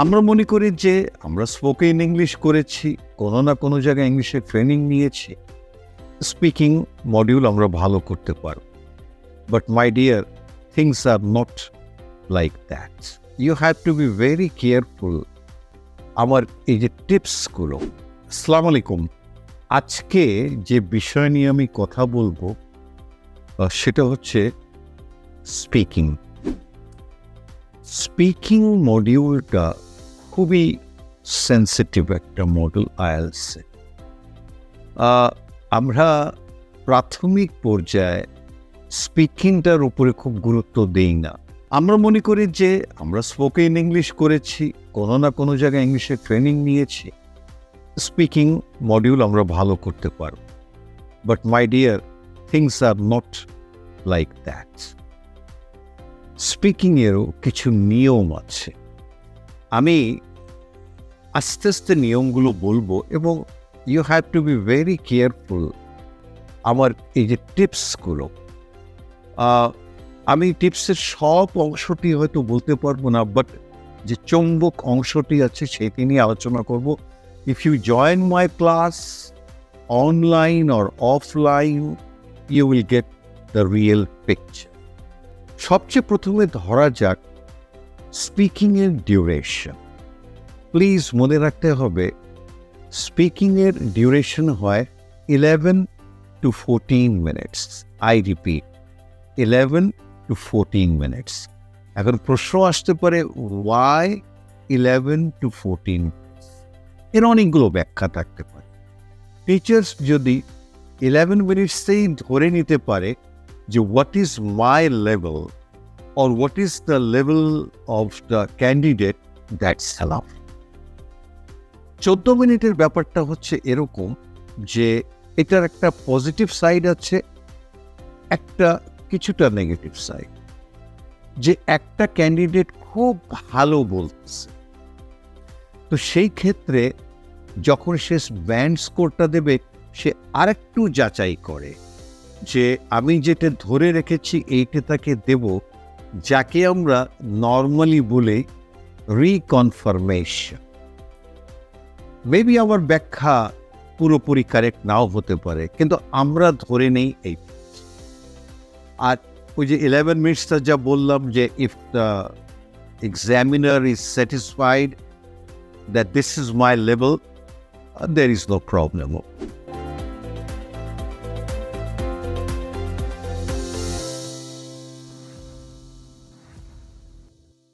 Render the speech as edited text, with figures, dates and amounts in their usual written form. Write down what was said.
আমরা মনে করি যে আমরা স্পোকেন ইংলিশ করেছি, কোনো না কোনো জায়গায় ইংলিশের ট্রেনিং নিয়েছি, স্পিকিং মডিউল আমরা ভালো করতে পারব। But my dear, things are not like that. You have to be very careful. আমার এই যে টিপসগুলো। আসসালামু আলাইকুম। আজকে যে বিষয় নিয়ে আমি কথা বলবো সেটা হচ্ছে স্পিকিং। স্পিকিং মডিউলটা খুবই সেন্সিটিভ একটা মডিউল আইএলটিএসে। আমরা প্রাথমিক পর্যায়ে স্পিকিংটার উপরে খুব গুরুত্ব দেই না। আমরা মনে করি যে আমরা স্পোকেন ইংলিশ করেছি, কোনো না কোনো জায়গায় ইংলিশের ট্রেনিং নিয়েছি, স্পিকিং মডিউল আমরা ভালো করতে পারব। But my dear, things are not like that. স্পিকিংয়েরও কিছু নিয়ম আছে। আমি আস্তে আস্তে নিয়মগুলো বলবো এবং you have to be very careful. আমার এই যে টিপসগুলো, আমি টিপসের সব অংশটি হয়তো বলতে পারবো না, বাট যে চৌম্বক অংশটি আছে সেটি নিয়ে আলোচনা করব। If you join my class online or offline, you will get the real picture. সবচেয়ে প্রথমে ধরা যাক স্পিকিংয়ের ডিউরেশন। প্লিজ মনে রাখতে হবে, স্পিকিংয়ের ডিউরেশন হয় 11 to 14 minutes. I repeat, 11 to 14 minutes. এখন প্রশ্ন আসতে পারে, ওয়াই 11 to 14 মিনিটস? এর অনেকগুলো ব্যাখ্যা থাকতে পারে। টিচার্স যদি 11 মিনিটসেই ধরে নিতে পারে যে what is my level or what is the level of the candidate, that's enough. 14 মিনিটের ব্যাপারটা হচ্ছে এরকম যে এটার একটা পজিটিভ সাইড আছে, একটা কিছুটা নেগেটিভ সাইড। যে একটা ক্যান্ডিডেট খুব ভালো বলতেছে, তো সেই ক্ষেত্রে যখন সে ব্যান্ড স্কোরটা দেবে, সে আরেকটু যাচাই করে যে আমি যেটা ধরে রেখেছি এইটা তাকে দেব, যাকে আমরা নর্মালি বলি রিকনফার্মেশন। মেবি আমার ব্যাখ্যা পুরোপুরি কারেক্ট নাও হতে পারে, কিন্তু আমরা ধরে নেই এই। আর ওই যে 11 মিনিটসটা যা বললাম, যে if the examiner is satisfied that this is my level, there is no problem.